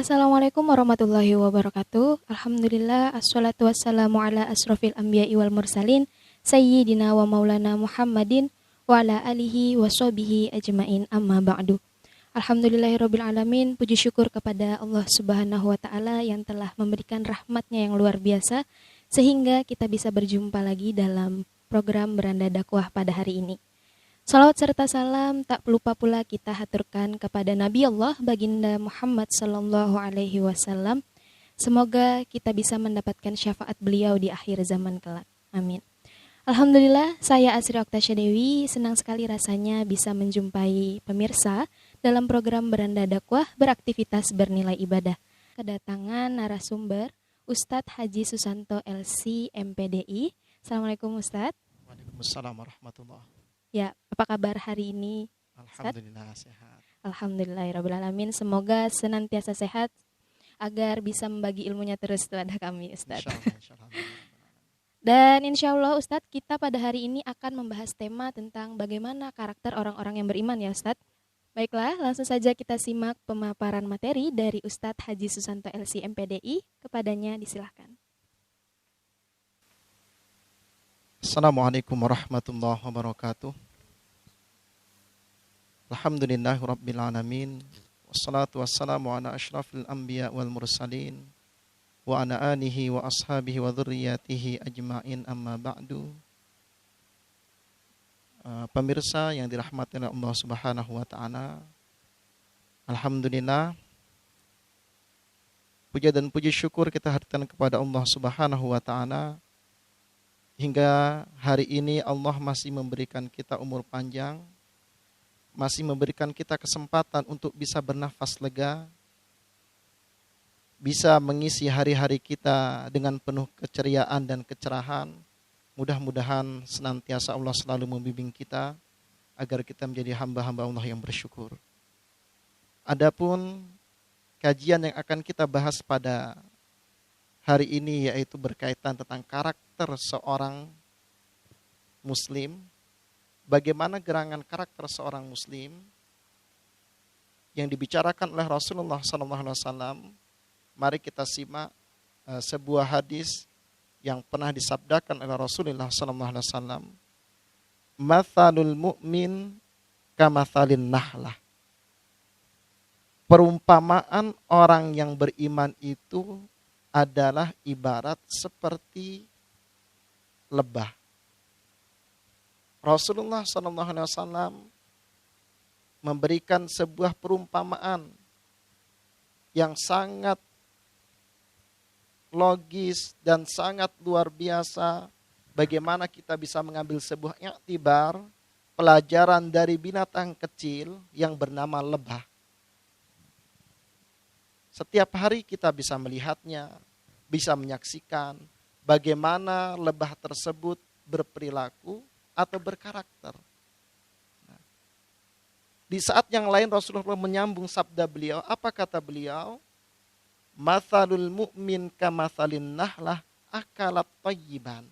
Assalamualaikum warahmatullahi wabarakatuh. Alhamdulillah, assalatu wassalamu ala asrofil anbiya'i wal mursalin, sayyidina wa maulana Muhammadin, wa ala alihi wa sahbihi ajmain amma ba'du. Alhamdulillahirabbil alamin, puji syukur kepada Allah Subhanahu wa taala yang telah memberikan rahmatnya yang luar biasa sehingga kita bisa berjumpa lagi dalam program Beranda Dakwah pada hari ini. Salawat serta salam tak lupa pula kita haturkan kepada Nabi Allah Baginda Muhammad Sallallahu Alaihi Wasallam. Semoga kita bisa mendapatkan syafaat beliau di akhir zaman kelak. Amin. Alhamdulillah, saya Asri Oktasya Dewi senang sekali rasanya bisa menjumpai pemirsa dalam program Beranda Dakwah beraktivitas bernilai ibadah. Kedatangan narasumber Ustadz Haji Susanto LC MPDI. Assalamualaikum Ustadz. Waalaikumsalam warahmatullahi wabarakatuh. Ya, apa kabar hari ini? Alhamdulillah sehat. Alhamdulillahirabbil alamin. Semoga senantiasa sehat agar bisa membagi ilmunya terus kepada kami, Ustaz. Insyaallah. Dan insyaallah Ustaz, kita pada hari ini akan membahas tema tentang bagaimana karakter orang-orang yang beriman ya Ustaz. Baiklah, langsung saja kita simak pemaparan materi dari Ustadz Haji Susanto LC MPDI. Kepadanya disilahkan. Assalamualaikum warahmatullahi wabarakatuh. Alhamdulillahirabbil alamin. Wassalatu wassalamu ala asyrafil anbiya wal mursalin wa ala alihi wa ashabihi wa dzurriyyatihi ajmain amma ba'du. Pemirsa yang dirahmati oleh Allah Subhanahu wa taala. Alhamdulillah, puja dan puji syukur kita haturkan kepada Allah Subhanahu wa taala. Hingga hari ini Allah masih memberikan kita umur panjang, masih memberikan kita kesempatan untuk bisa bernafas lega, bisa mengisi hari-hari kita dengan penuh keceriaan dan kecerahan. Mudah-mudahan senantiasa Allah selalu membimbing kita agar kita menjadi hamba-hamba Allah yang bersyukur. Adapun kajian yang akan kita bahas pada hari ini yaitu berkaitan tentang karakter seorang muslim. Bagaimana gerangan karakter seorang muslim yang dibicarakan oleh Rasulullah SAW. Mari kita simak sebuah hadis yang pernah disabdakan oleh Rasulullah SAW. Mathalul mu'min kamathalin nahlah. Perumpamaan orang yang beriman itu adalah ibarat seperti lebah. Rasulullah SAW memberikan sebuah perumpamaan yang sangat logis dan sangat luar biasa. Bagaimana kita bisa mengambil sebuah iktibar, pelajaran dari binatang kecil yang bernama lebah. Setiap hari kita bisa melihatnya, bisa menyaksikan bagaimana lebah tersebut berperilaku atau berkarakter. Di saat yang lain Rasulullah menyambung sabda beliau, apa kata beliau? Mathalul mu'min kamathalin nahlah akalat thayyiban.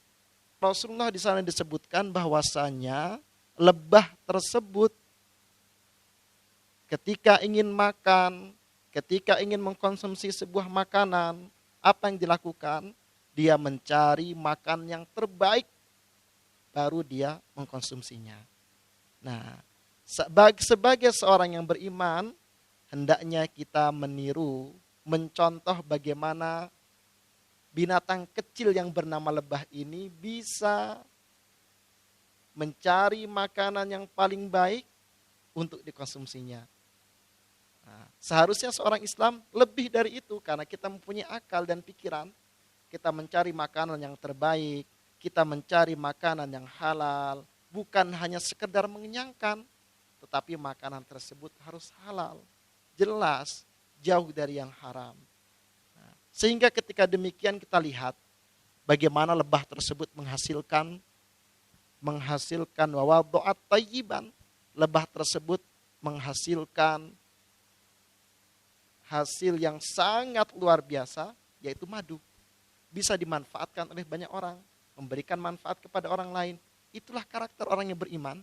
Rasulullah di sana disebutkan bahwasanya lebah tersebut ketika ingin makan, ketika ingin mengkonsumsi sebuah makanan, apa yang dilakukan? Dia mencari makan yang terbaik, baru dia mengkonsumsinya. Nah, sebagai seorang yang beriman, hendaknya kita meniru, mencontoh bagaimana binatang kecil yang bernama lebah ini bisa mencari makanan yang paling baik untuk dikonsumsinya. Nah, seharusnya seorang Islam lebih dari itu karena kita mempunyai akal dan pikiran. Kita mencari makanan yang terbaik, kita mencari makanan yang halal, bukan hanya sekedar mengenyangkan, tetapi makanan tersebut harus halal, jelas, jauh dari yang haram. Nah, sehingga ketika demikian kita lihat bagaimana lebah tersebut menghasilkan wawadhu'at thayyiban. Lebah tersebut menghasilkan hasil yang sangat luar biasa, yaitu madu. Bisa dimanfaatkan oleh banyak orang, memberikan manfaat kepada orang lain. Itulah karakter orang yang beriman.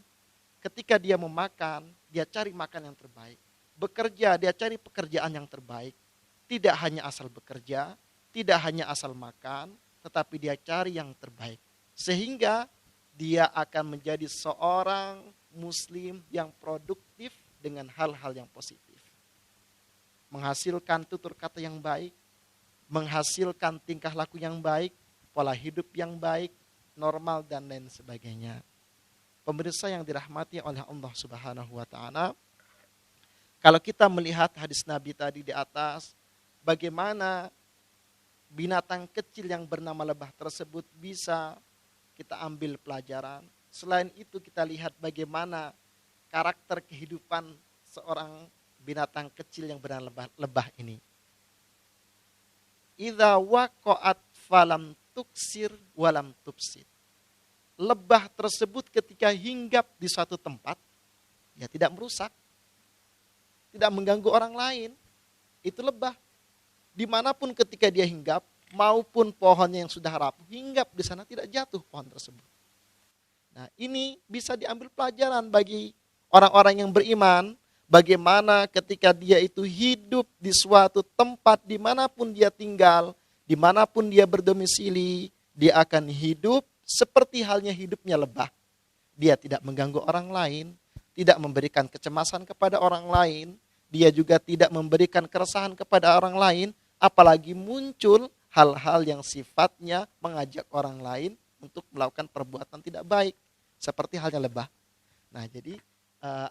Ketika dia memakan, dia cari makan yang terbaik. Bekerja, dia cari pekerjaan yang terbaik. Tidak hanya asal bekerja, tidak hanya asal makan, tetapi dia cari yang terbaik. Sehingga dia akan menjadi seorang muslim yang produktif dengan hal-hal yang positif. Menghasilkan tutur kata yang baik, menghasilkan tingkah laku yang baik, pola hidup yang baik, normal dan lain sebagainya. Pemirsa yang dirahmati oleh Allah Subhanahu wa taala, kalau kita melihat hadis Nabi tadi di atas, bagaimana binatang kecil yang bernama lebah tersebut bisa kita ambil pelajaran. Selain itu kita lihat bagaimana karakter kehidupan seorang binatang kecil yang bernama lebah ini. Idza waqa'at falam tuksir walam tufsid. Lebah tersebut ketika hinggap di suatu tempat, ya tidak merusak, tidak mengganggu orang lain. Itu lebah. Dimanapun ketika dia hinggap, maupun pohonnya yang sudah rapuh, hinggap di sana tidak jatuh pohon tersebut. Nah, ini bisa diambil pelajaran bagi orang-orang yang beriman, bagaimana ketika dia itu hidup di suatu tempat dimanapun dia tinggal, dimanapun dia berdomisili, dia akan hidup seperti halnya hidupnya lebah. Dia tidak mengganggu orang lain, tidak memberikan kecemasan kepada orang lain, dia juga tidak memberikan keresahan kepada orang lain, apalagi muncul hal-hal yang sifatnya mengajak orang lain untuk melakukan perbuatan tidak baik, seperti halnya lebah. Nah, jadi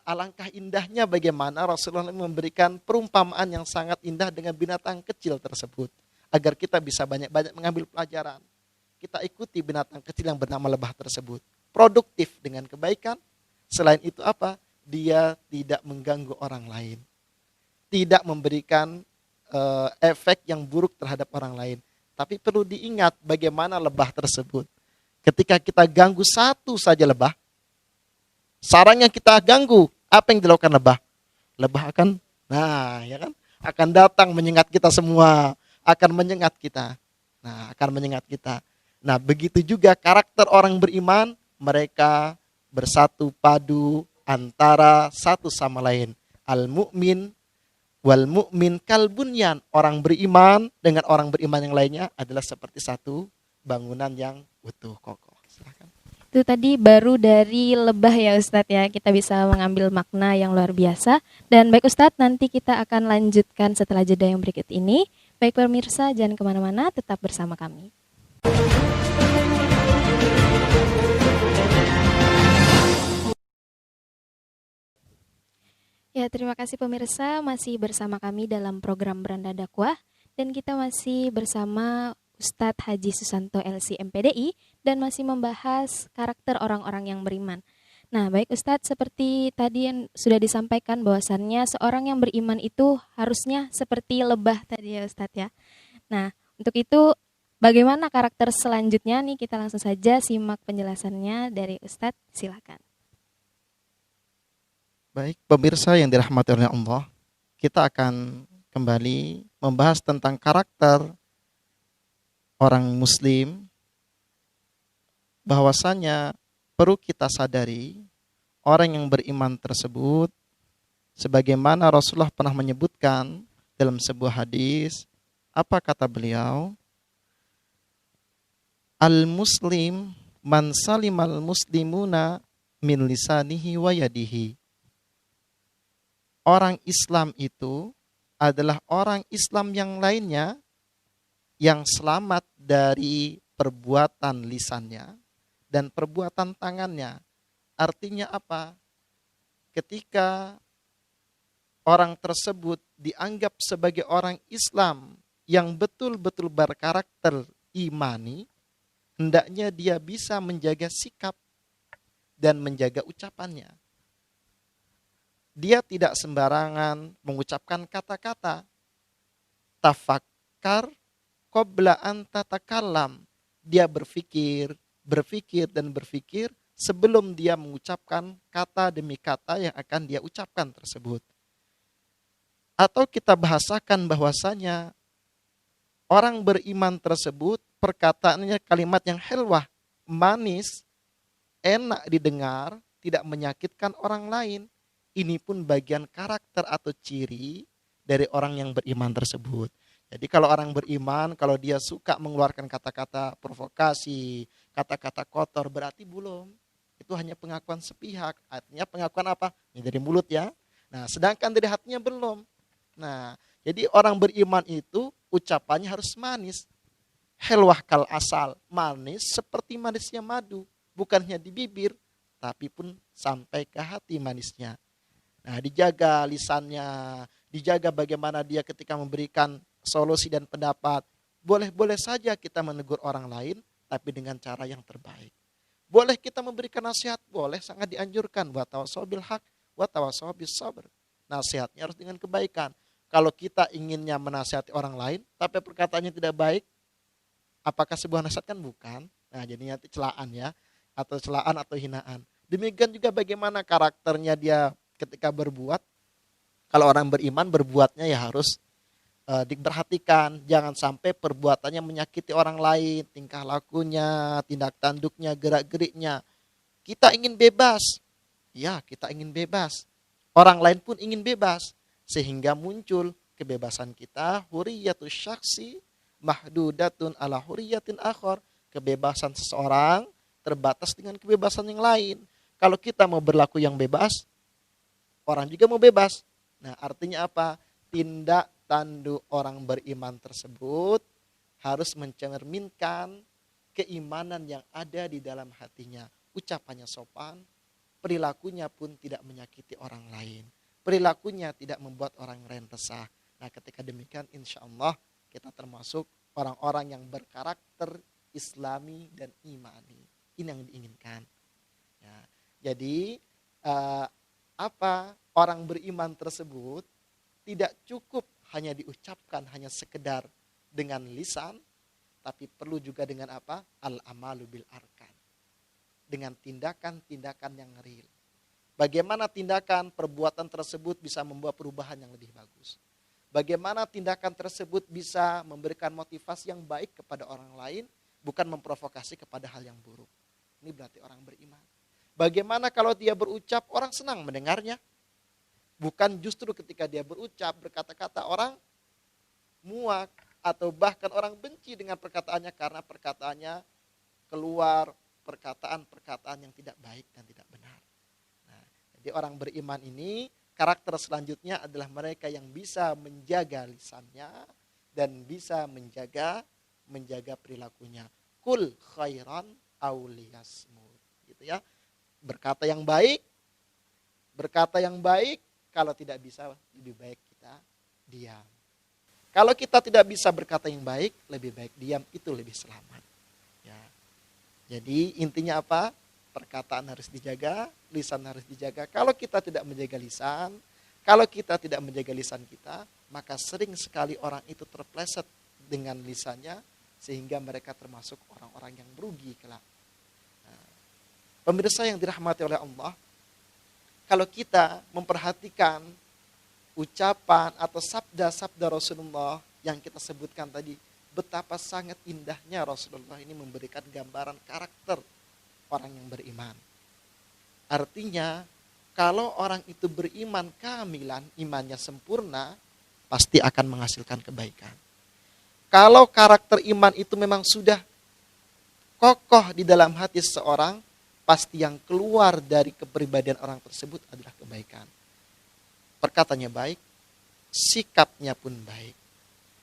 alangkah indahnya bagaimana Rasulullah memberikan perumpamaan yang sangat indah dengan binatang kecil tersebut, agar kita bisa banyak-banyak mengambil pelajaran. Kita ikuti binatang kecil yang bernama lebah tersebut, produktif dengan kebaikan. Selain itu apa? Dia tidak mengganggu orang lain, tidak memberikan efek yang buruk terhadap orang lain. Tapi perlu diingat bagaimana lebah tersebut. Ketika kita ganggu satu saja lebah, sarang yang kita ganggu, apa yang dilakukan lebah? Lebah akan, akan datang menyengat kita semua, akan menyengat kita. Nah, begitu juga karakter orang beriman, mereka bersatu padu antara satu sama lain. Al-mu'min wal mu'min kal bunyan. Orang beriman dengan orang beriman yang lainnya adalah seperti satu bangunan yang utuh kokoh. Silakan. Itu tadi baru dari lebah ya Ustadz ya, kita bisa mengambil makna yang luar biasa. Dan baik Ustadz, nanti kita akan lanjutkan setelah jeda yang berikut ini. Baik pemirsa, jangan kemana-mana, tetap bersama kami. Ya, terima kasih pemirsa, masih bersama kami dalam program Beranda Dakwah. Dan kita masih bersama Ustadz Haji Susanto LC MPDI dan masih membahas karakter orang-orang yang beriman. Nah, baik Ustadz, seperti tadi yang sudah disampaikan bahwasannya seorang yang beriman itu harusnya seperti lebah tadi ya Ustadz ya. Nah, untuk itu bagaimana karakter selanjutnya nih, kita langsung saja simak penjelasannya dari Ustadz, silakan. Baik, pemirsa yang dirahmati oleh Allah, kita akan kembali membahas tentang karakter orang muslim, bahwasanya perlu kita sadari orang yang beriman tersebut, sebagaimana Rasulullah pernah menyebutkan dalam sebuah hadis, apa kata beliau? Al-muslim man salimal muslimuna min lisanihi wa yadihi. Orang Islam itu adalah orang Islam yang lainnya yang selamat dari perbuatan lisannya dan perbuatan tangannya. Artinya apa? Ketika orang tersebut dianggap sebagai orang Islam yang betul-betul berkarakter imani, hendaknya dia bisa menjaga sikap dan menjaga ucapannya. Dia tidak sembarangan mengucapkan kata-kata. Tafakkar qabla an tatakallam. Dia berpikir sebelum dia mengucapkan kata demi kata yang akan dia ucapkan tersebut. Atau kita bahasakan bahwasanya orang beriman tersebut perkataannya kalimat yang helwah, manis, enak didengar, tidak menyakitkan orang lain. Ini pun bagian karakter atau ciri dari orang yang beriman tersebut. Jadi kalau orang beriman, kalau dia suka mengeluarkan kata-kata provokasi, kata-kata kotor, berarti belum. Itu hanya pengakuan sepihak. Artinya pengakuan apa? Ini dari mulut ya. Nah, sedangkan dari hatinya belum. Nah, jadi orang beriman itu ucapannya harus manis. Helwah kal asal, manis seperti manisnya madu. Bukannya di bibir, tapi pun sampai ke hati manisnya. Nah, dijaga lisannya, dijaga bagaimana dia ketika memberikan solusi dan pendapat. Boleh-boleh saja kita menegur orang lain, tapi dengan cara yang terbaik. Boleh kita memberikan nasihat, boleh, sangat dianjurkan. Wa tawassaw bil haq, wa tawassaw bis sabr. Nasihatnya harus dengan kebaikan. Kalau kita inginnya menasihati orang lain, tapi perkataannya tidak baik, apakah sebuah nasihat? Kan bukan. Nah, jadinya celaan ya, atau celaan atau hinaan. Demikian juga bagaimana karakternya dia ketika berbuat. Kalau orang beriman berbuatnya ya harus diperhatikan, jangan sampai perbuatannya menyakiti orang lain, tingkah lakunya, tindak tanduknya, gerak-geriknya. Kita ingin bebas, ya kita ingin bebas. Orang lain pun ingin bebas, sehingga muncul kebebasan kita, huriyatus syaksi mahdudatun ala huriyatin akhar. Kebebasan seseorang terbatas dengan kebebasan yang lain. Kalau kita mau berlaku yang bebas, orang juga mau bebas. Nah, artinya apa? Tindak tanduk orang beriman tersebut harus mencerminkan keimanan yang ada di dalam hatinya. Ucapannya sopan, perilakunya pun tidak menyakiti orang lain. Perilakunya tidak membuat orang lain resah. Nah, ketika demikian insya Allah kita termasuk orang-orang yang berkarakter Islami dan imani. Ini yang diinginkan. Ya, jadi orang beriman tersebut tidak cukup hanya diucapkan, hanya sekedar dengan lisan, tapi perlu juga dengan apa? Al-amalu bil arkan. Dengan tindakan-tindakan yang real. Bagaimana tindakan perbuatan tersebut bisa membawa perubahan yang lebih bagus. Bagaimana tindakan tersebut bisa memberikan motivasi yang baik kepada orang lain, bukan memprovokasi kepada hal yang buruk. Ini berarti orang beriman. Bagaimana kalau dia berucap, orang senang mendengarnya. Bukan justru ketika dia berucap, berkata-kata, orang muak atau bahkan orang benci dengan perkataannya karena perkataannya keluar perkataan-perkataan yang tidak baik dan tidak benar. Nah, jadi orang beriman ini karakter selanjutnya adalah mereka yang bisa menjaga lisannya dan bisa menjaga perilakunya. Kul khairan aw liyasmut. Gitu ya. Berkata yang baik, kalau tidak bisa lebih baik kita diam. Kalau kita tidak bisa berkata yang baik, lebih baik diam, itu lebih selamat. Ya. Jadi intinya apa? Perkataan harus dijaga, lisan harus dijaga. Kalau kita tidak menjaga lisan, kalau kita tidak menjaga lisan kita, maka sering sekali orang itu terpleset dengan lisannya, sehingga mereka termasuk orang-orang yang merugi kelak. Nah, pemirsa yang dirahmati oleh Allah, kalau kita memperhatikan ucapan atau sabda-sabda Rasulullah yang kita sebutkan tadi, betapa sangat indahnya Rasulullah ini memberikan gambaran karakter orang yang beriman. Artinya, kalau orang itu beriman kamilan, imannya sempurna, pasti akan menghasilkan kebaikan. Kalau karakter iman itu memang sudah kokoh di dalam hati seseorang, pasti yang keluar dari kepribadian orang tersebut adalah kebaikan. Perkataannya baik, sikapnya pun baik.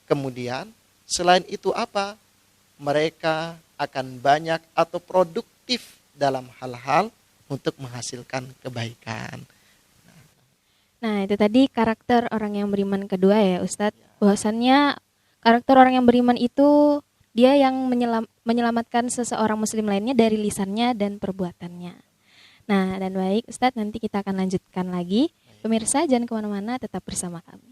Kemudian selain itu apa? Mereka akan banyak atau produktif dalam hal-hal untuk menghasilkan kebaikan. Nah, itu tadi karakter orang yang beriman kedua ya Ustadz. Bahwasannya karakter orang yang beriman itu dia yang menyelamatkan seseorang muslim lainnya dari lisannya dan perbuatannya. Nah, dan baik Ustadz, nanti kita akan lanjutkan lagi. Pemirsa jangan kemana-mana, tetap bersama kami.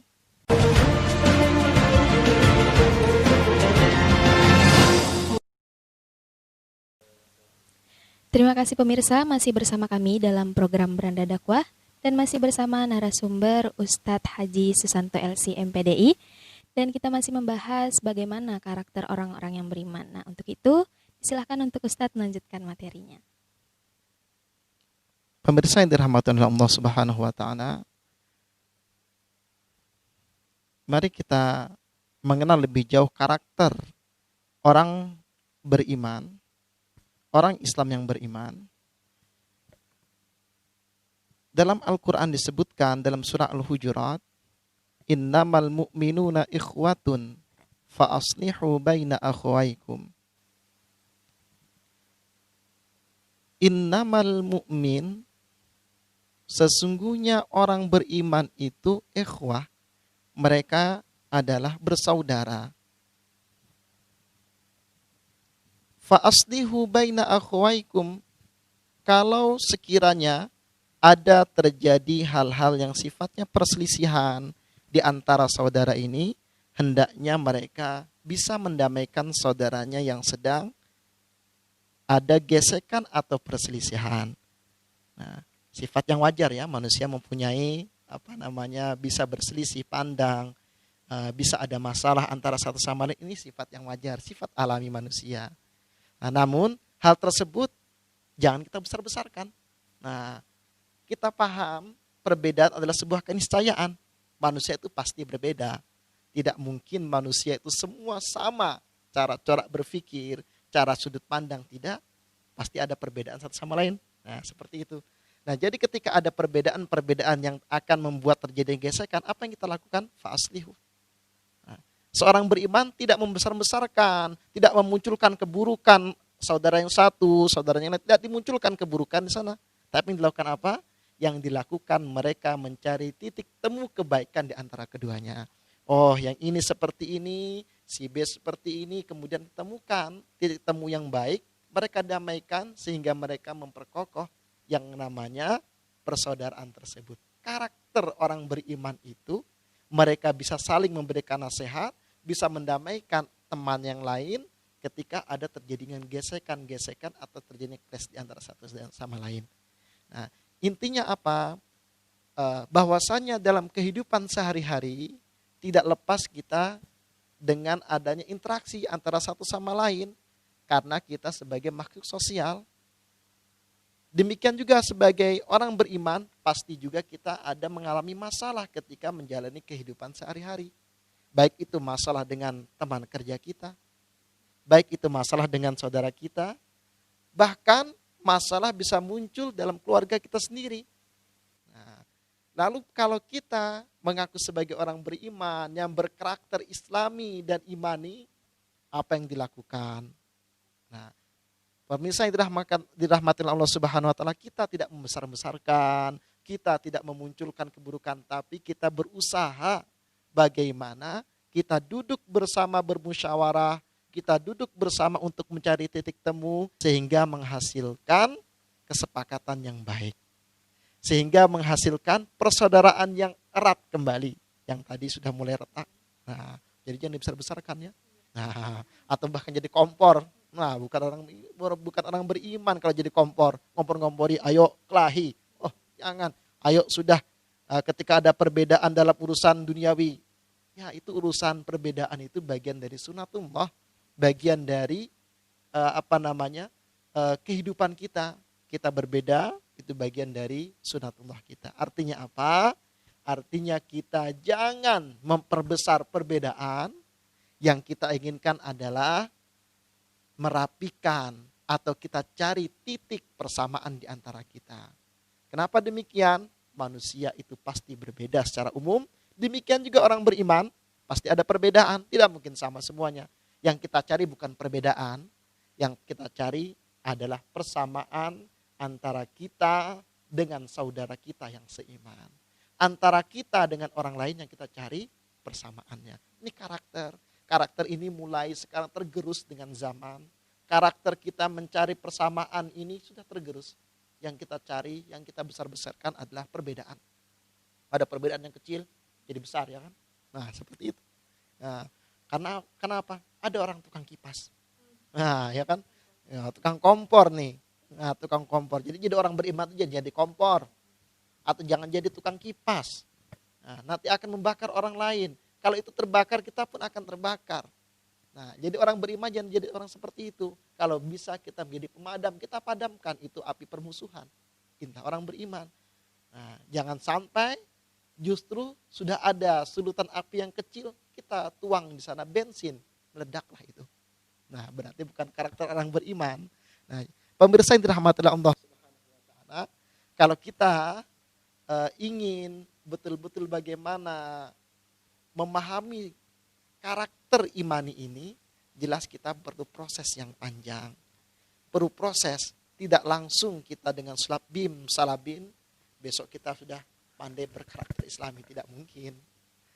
Terima kasih pemirsa, masih bersama kami dalam program Beranda Dakwah dan masih bersama narasumber Ustadz Haji Susanto LC MPDI. Dan kita masih membahas bagaimana karakter orang-orang yang beriman. Nah, untuk itu, silakan untuk Ustadz melanjutkan materinya. Pemirsa yang dirahmati oleh Allah Subhanahu wa taala, mari kita mengenal lebih jauh karakter orang beriman, orang Islam yang beriman. Dalam Al-Quran disebutkan dalam surah Al-Hujurat, innamal mu'minuna ikhwatun fa aslihu baina akhwaikum. Innamal mu'min, sesungguhnya orang beriman itu ikhwah, mereka adalah bersaudara. Fa aslihu baina akhwaikum, kalau sekiranya ada terjadi hal-hal yang sifatnya perselisihan di antara saudara ini, hendaknya mereka bisa mendamaikan saudaranya yang sedang ada gesekan atau perselisihan. Nah, sifat yang wajar ya, manusia mempunyai bisa berselisih pandang, bisa ada masalah antara satu sama lain, ini sifat yang wajar, sifat alami manusia. Nah, namun hal tersebut jangan kita besar-besarkan. Nah, kita paham perbedaan adalah sebuah keniscayaan. Manusia itu pasti berbeda. Tidak mungkin manusia itu semua sama. Cara berpikir, cara sudut pandang, tidak. Pasti ada perbedaan satu sama lain. Nah, seperti itu. Nah, jadi ketika ada perbedaan yang akan membuat terjadi gesekan, apa yang kita lakukan? Fa'aslihu. Nah, seorang beriman tidak membesar-besarkan, tidak memunculkan keburukan saudara yang satu, saudara yang lain, tidak dimunculkan keburukan di sana. Tapi yang dilakukan apa? Yang dilakukan mereka mencari titik temu kebaikan di antara keduanya. Oh, yang ini seperti ini, si B seperti ini, kemudian ditemukan titik temu yang baik, mereka damaikan sehingga mereka memperkokoh yang namanya persaudaraan tersebut. Karakter orang beriman itu, mereka bisa saling memberikan nasihat, bisa mendamaikan teman yang lain ketika ada terjadinya gesekan-gesekan atau terjadinya clash di antara satu dan sama lain. Nah, intinya apa? Bahwasanya dalam kehidupan sehari-hari tidak lepas kita dengan adanya interaksi antara satu sama lain, karena kita sebagai makhluk sosial. Demikian juga sebagai orang beriman, pasti juga kita ada mengalami masalah ketika menjalani kehidupan sehari-hari. Baik itu masalah dengan teman kerja kita, baik itu masalah dengan saudara kita, bahkan masalah bisa muncul dalam keluarga kita sendiri. Nah, lalu kalau kita mengaku sebagai orang beriman yang berkarakter islami dan imani, apa yang dilakukan? Nah, pemirsa yang dirahmati Allah Subhanahu wa taala, kita tidak membesar-besarkan, kita tidak memunculkan keburukan, tapi kita berusaha bagaimana kita duduk bersama bermusyawarah, kita duduk bersama untuk mencari titik temu sehingga menghasilkan kesepakatan yang baik. Sehingga menghasilkan persaudaraan yang erat kembali. Yang tadi sudah mulai retak. Nah, jadi jangan dibesar-besarkan ya. Nah, atau bahkan jadi kompor. Nah, bukan orang beriman kalau jadi kompor. Ngompor-ngompori, ayo kelahi. Oh, jangan. Ayo sudah, ketika ada perbedaan dalam urusan duniawi. Ya, itu urusan perbedaan itu bagian dari sunatullah. Bagian dari kehidupan kita berbeda, itu bagian dari sunatullah kita. Artinya apa? Artinya kita jangan memperbesar perbedaan. Yang kita inginkan adalah merapikan atau kita cari titik persamaan di antara kita. Kenapa demikian? Manusia itu pasti berbeda secara umum. Demikian juga orang beriman, pasti ada perbedaan, tidak mungkin sama semuanya. Yang kita cari bukan perbedaan, yang kita cari adalah persamaan antara kita dengan saudara kita yang seiman. Antara kita dengan orang lain yang kita cari persamaannya. Ini karakter. Karakter ini mulai sekarang tergerus dengan zaman. Karakter kita mencari persamaan ini sudah tergerus. Yang kita cari, yang kita besar-besarkan adalah perbedaan. Ada perbedaan yang kecil, jadi besar ya kan. Nah seperti itu. Nah, karena kenapa? Ada orang tukang kipas. Nah, ya kan? Ya, tukang kompor nih. Nah, tukang kompor. Jadi orang beriman itu jadi kompor. Atau jangan jadi tukang kipas. Nah, nanti akan membakar orang lain. Kalau itu terbakar, kita pun akan terbakar. Nah, jadi orang beriman jangan jadi orang seperti itu. Kalau bisa kita menjadi pemadam, kita padamkan itu api permusuhan. Kita orang beriman. Nah, jangan sampai justru sudah ada sulutan api yang kecil, kita tuang di sana bensin, meledaklah itu. Nah, berarti bukan karakter orang beriman. Nah, pemirsa yang dirahmati oleh Allah Subhanahu wa taala, kalau kita ingin betul-betul bagaimana memahami karakter imani ini, jelas kita perlu proses yang panjang. Perlu proses, tidak langsung kita dengan sulap bim salabin, besok kita sudah pandai berkarakter Islami, tidak mungkin.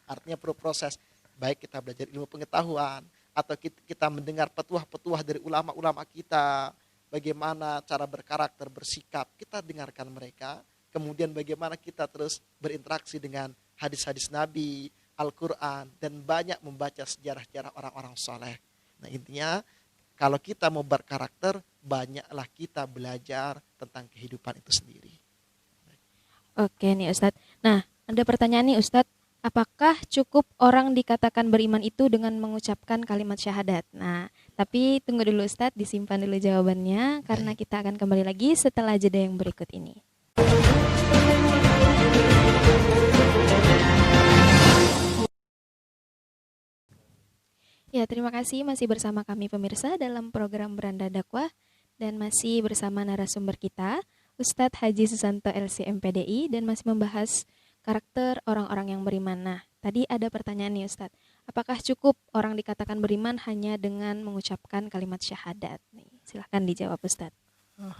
Artinya perlu proses, baik kita belajar ilmu pengetahuan, atau kita mendengar petuah-petuah dari ulama-ulama kita, bagaimana cara berkarakter, bersikap, kita dengarkan mereka, kemudian bagaimana kita terus berinteraksi dengan hadis-hadis Nabi, Al-Quran, dan banyak membaca sejarah-sejarah orang-orang soleh. Nah intinya, kalau kita mau berkarakter, banyaklah kita belajar tentang kehidupan itu sendiri. Oke nih Ustadz. Nah, ada pertanyaan nih Ustadz. Apakah cukup orang dikatakan beriman itu dengan mengucapkan kalimat syahadat? Nah, tapi tunggu dulu Ustadz, disimpan dulu jawabannya karena kita akan kembali lagi setelah jeda yang berikut ini. Ya, terima kasih masih bersama kami pemirsa dalam program Beranda Dakwah dan masih bersama narasumber kita, Ustadz Haji Susanto LC MPDI, dan masih membahas karakter orang-orang yang beriman. Nah, tadi ada pertanyaan nih Ustadz, apakah cukup orang dikatakan beriman hanya dengan mengucapkan kalimat syahadat? Nih, silahkan dijawab Ustadz.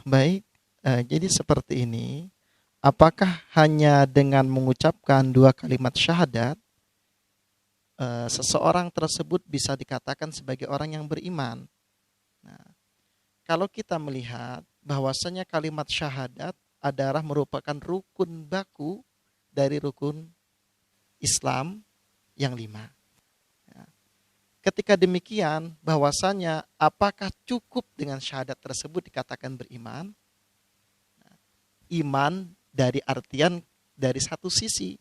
Baik, jadi seperti ini, apakah hanya dengan mengucapkan 2 kalimat syahadat, seseorang tersebut bisa dikatakan sebagai orang yang beriman? Nah, kalau kita melihat bahwasanya kalimat syahadat adalah merupakan rukun baku dari rukun Islam yang 5. Ya. Ketika demikian, bahwasanya apakah cukup dengan syahadat tersebut dikatakan beriman? Nah, iman dari artian dari satu sisi.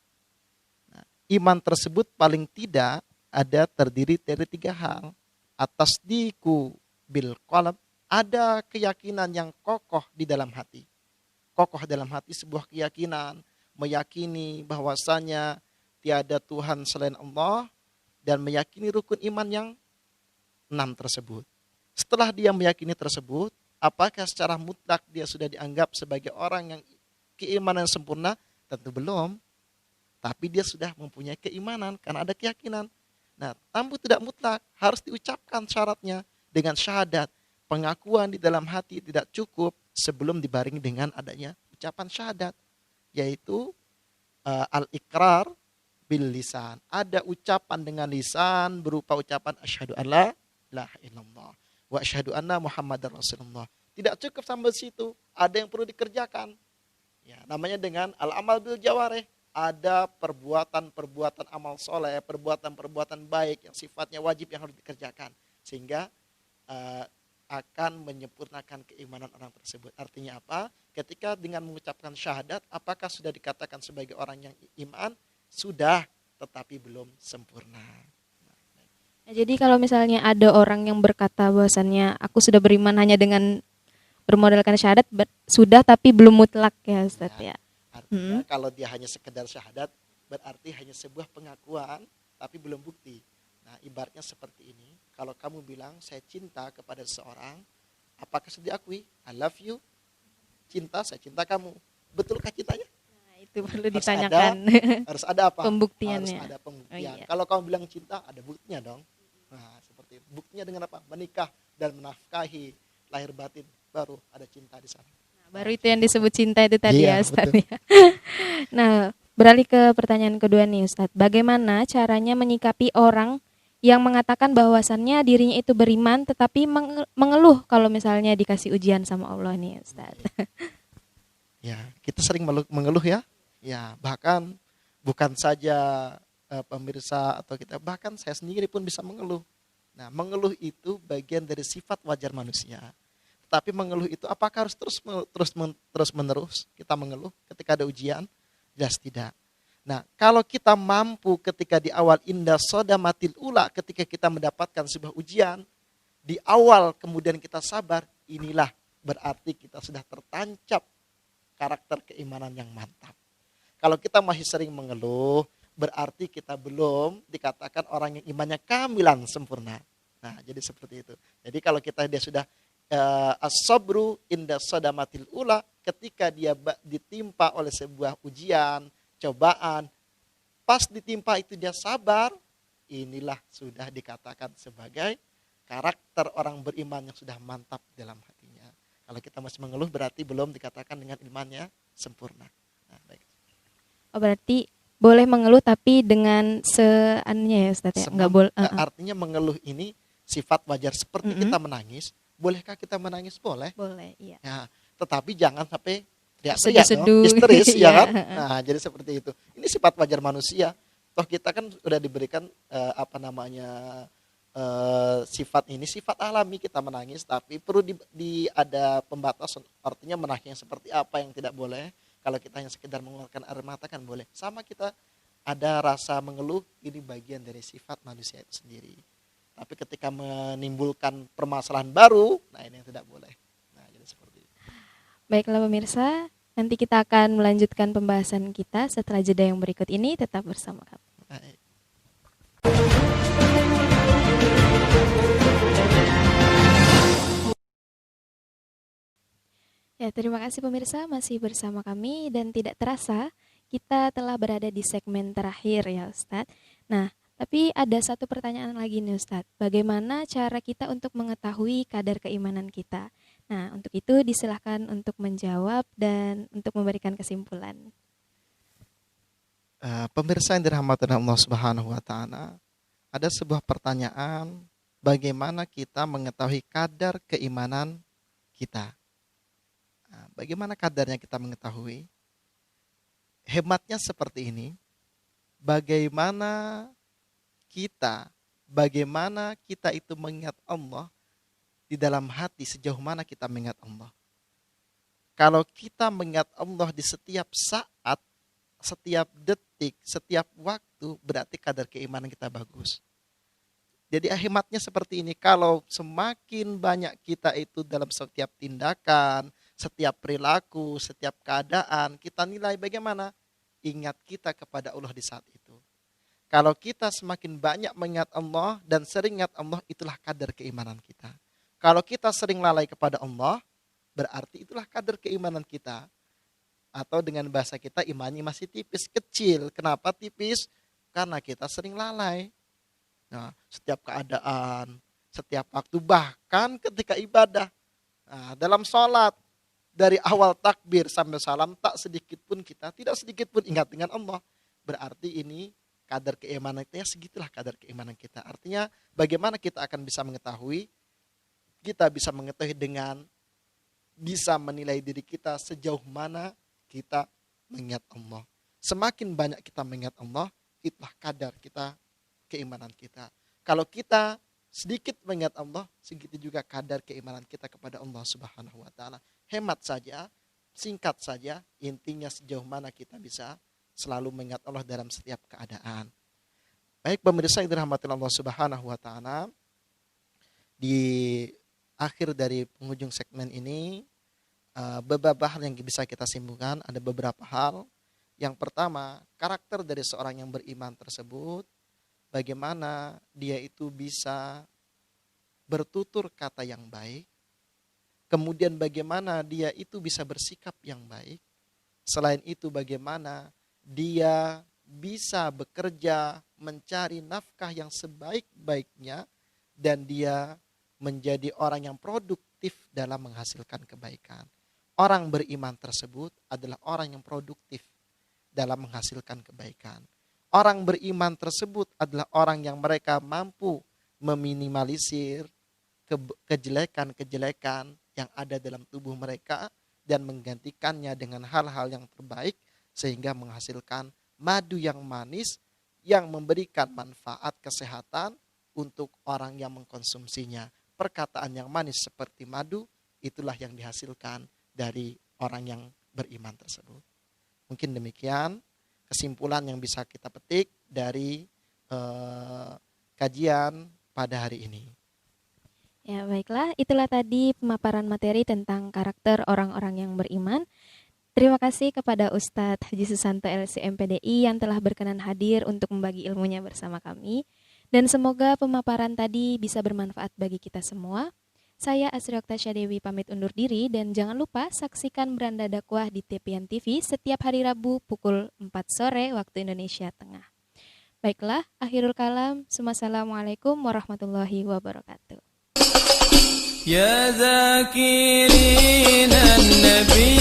Nah, iman tersebut paling tidak ada terdiri dari 3 hal. Atasdiku bil qalb, ada keyakinan yang kokoh di dalam hati. Kokoh dalam hati sebuah keyakinan, meyakini bahwasanya tiada Tuhan selain Allah, dan meyakini rukun iman yang 6 tersebut. Setelah dia meyakini tersebut, apakah secara mutlak dia sudah dianggap sebagai orang yang keimanan sempurna? Tentu belum. Tapi dia sudah mempunyai keimanan karena ada keyakinan. Nah, tamu tidak mutlak, harus diucapkan syaratnya dengan syahadat. Pengakuan di dalam hati tidak cukup sebelum dibarengi dengan adanya ucapan syahadat, yaitu al-iqrar bil lisan. Ada ucapan dengan lisan berupa ucapan asyhadu alla ilaha illallah wa asyhadu anna muhammadar rasulullah. Tidak cukup sampai situ, ada yang perlu dikerjakan. Ya, namanya dengan al-amal bil jawareh. Ada perbuatan-perbuatan amal soleh, perbuatan-perbuatan baik yang sifatnya wajib yang harus dikerjakan. Sehingga akan menyempurnakan keimanan orang tersebut. Artinya apa? Ketika dengan mengucapkan syahadat, apakah sudah dikatakan sebagai orang yang iman? Sudah, tetapi belum sempurna. Nah, jadi kalau misalnya ada orang yang berkata bahwasannya aku sudah beriman hanya dengan bermodalkan syahadat, sudah tapi belum mutlak ya Ustaz ya. Artinya kalau dia hanya sekedar syahadat, berarti hanya sebuah pengakuan, tapi belum bukti. Nah, ibaratnya seperti ini. Kalau kamu bilang, saya cinta kepada seseorang, apakah sudah diakui? I love you. Cinta, saya cinta kamu. Betulkah cintanya? Nah, itu perlu ditanyakan. Harus ada apa? Pembuktiannya. Harus ada pembuktian. Oh, iya. Kalau kamu bilang cinta, ada buktinya dong. Nah, seperti itu. Buktinya dengan apa? Menikah dan menafkahi lahir batin, baru ada cinta di sana. Nah, baru itu yang disebut cinta itu tadi iya, ya Ustaz ya. Nah, beralih ke pertanyaan kedua nih Ustaz. Bagaimana caranya menyikapi orang yang mengatakan bahwasannya dirinya itu beriman tetapi mengeluh kalau misalnya dikasih ujian sama Allah nih Ustaz. Ya, kita sering mengeluh ya. Ya, bahkan bukan saja pemirsa atau kita, bahkan saya sendiri pun bisa mengeluh. Nah, mengeluh itu bagian dari sifat wajar manusia. Tapi mengeluh itu apakah harus terus menerus kita mengeluh ketika ada ujian? Jelas tidak. Nah, kalau kita mampu ketika di awal indah sodamatil ula, ketika kita mendapatkan sebuah ujian, di awal kemudian kita sabar, inilah berarti kita sudah tertancap karakter keimanan yang mantap. Kalau kita masih sering mengeluh, berarti kita belum dikatakan orang yang imannya kamilan sempurna. Nah, jadi seperti itu. Jadi kalau dia sudah as-sabru inda sadamatil ula, ketika dia ditimpa oleh sebuah ujian, cobaan, pas ditimpa itu dia sabar, inilah sudah dikatakan sebagai karakter orang beriman yang sudah mantap dalam hatinya. Kalau kita masih mengeluh berarti belum dikatakan dengan imannya sempurna. Nah, baik. Oh, berarti boleh mengeluh tapi dengan seanunya ya Ustaz ya? Enggak boleh. Artinya mengeluh ini sifat wajar seperti kita menangis. Bolehkah kita menangis? Boleh. Boleh, iya. Ya, tetapi jangan sampai teriak-teriak, histeris ya kan? Iya. Nah, jadi seperti itu. Ini sifat wajar manusia. Toh kita kan sudah diberikan sifat ini, sifat alami kita menangis, tapi perlu ada pembatasan. Artinya menangis yang seperti apa yang tidak boleh. Kalau kita hanya sekedar mengeluarkan air mata kan boleh. Sama kita ada rasa mengeluh, ini bagian dari sifat manusia itu sendiri. Tapi ketika menimbulkan permasalahan baru, nah ini yang tidak boleh. Nah, jadi seperti itu. Baiklah pemirsa, nanti kita akan melanjutkan pembahasan kita setelah jeda yang berikut ini. Tetap bersama kami. Baik. Ya, terima kasih pemirsa masih bersama kami dan tidak terasa kita telah berada di segmen terakhir ya Ustadz. Nah, tapi ada satu pertanyaan lagi nih Ustadz. Bagaimana cara kita untuk mengetahui kadar keimanan kita? Nah, untuk itu disilahkan untuk menjawab dan untuk memberikan kesimpulan. Pemirsa yang dirahmati Allah Subhanahu wa taala, ada sebuah pertanyaan, bagaimana kita mengetahui kadar keimanan kita? Nah, bagaimana kadarnya kita mengetahui? Hematnya seperti ini. Bagaimana kita itu mengingat Allah di dalam hati, sejauh mana kita mengingat Allah. Kalau kita mengingat Allah di setiap saat, setiap detik, setiap waktu, berarti kadar keimanan kita bagus. Jadi hematnya seperti ini, kalau semakin banyak kita itu dalam setiap tindakan, setiap perilaku, setiap keadaan, kita nilai bagaimana ingat kita kepada Allah di saat itu. Kalau kita semakin banyak mengingat Allah dan sering ingat Allah, itulah kadar keimanan kita. Kalau kita sering lalai kepada Allah, berarti itulah kadar keimanan kita. Atau dengan bahasa kita, imannya masih tipis, kecil. Kenapa tipis? Karena kita sering lalai. Nah, setiap keadaan, setiap waktu, bahkan ketika ibadah. Nah, dalam sholat, dari awal takbir sampai salam, tidak sedikit pun ingat dengan Allah. Berarti ini kadar keimanan kita, segitulah kadar keimanan kita. Artinya bagaimana kita akan bisa mengetahui? Kita bisa mengetahui dengan bisa menilai diri kita sejauh mana kita mengingat Allah. Semakin banyak kita mengingat Allah, itulah kadar kita, keimanan kita. Kalau kita sedikit mengingat Allah, segitu juga kadar keimanan kita kepada Allah Subhanahu wa taala. Hemat saja, singkat saja, intinya sejauh mana kita bisa selalu mengingat Allah dalam setiap keadaan. Baik pemirsa yang dirahmati Allah Subhanahu wa taala, di akhir dari penghujung segmen ini, beberapa hal yang bisa kita simpulkan, ada beberapa hal. Yang pertama, karakter dari seorang yang beriman tersebut, bagaimana dia itu bisa bertutur kata yang baik, kemudian bagaimana dia itu bisa bersikap yang baik, selain itu bagaimana dia bisa bekerja mencari nafkah yang sebaik-baiknya, dan dia menjadi orang yang produktif dalam menghasilkan kebaikan. Orang beriman tersebut adalah orang yang produktif dalam menghasilkan kebaikan. Orang beriman tersebut adalah orang yang mereka mampu meminimalisir kejelekan-kejelekan yang ada dalam tubuh mereka dan menggantikannya dengan hal-hal yang terbaik sehingga menghasilkan madu yang manis yang memberikan manfaat kesehatan untuk orang yang mengkonsumsinya. Perkataan yang manis seperti madu, itulah yang dihasilkan dari orang yang beriman tersebut. Mungkin demikian kesimpulan yang bisa kita petik dari kajian pada hari ini. Ya, baiklah, itulah tadi pemaparan materi tentang karakter orang-orang yang beriman. Terima kasih kepada Ustadz Haji Susanto LCMPDI yang telah berkenan hadir untuk membagi ilmunya bersama kami. Dan semoga pemaparan tadi bisa bermanfaat bagi kita semua. Saya Asri Oktasya Dewi pamit undur diri dan jangan lupa saksikan Beranda Dakwah di Tepian TV setiap hari Rabu pukul 4 sore waktu Indonesia Tengah. Baiklah, akhirul kalam. Wassalamualaikum warahmatullahi wabarakatuh. يا ذاكرين النبي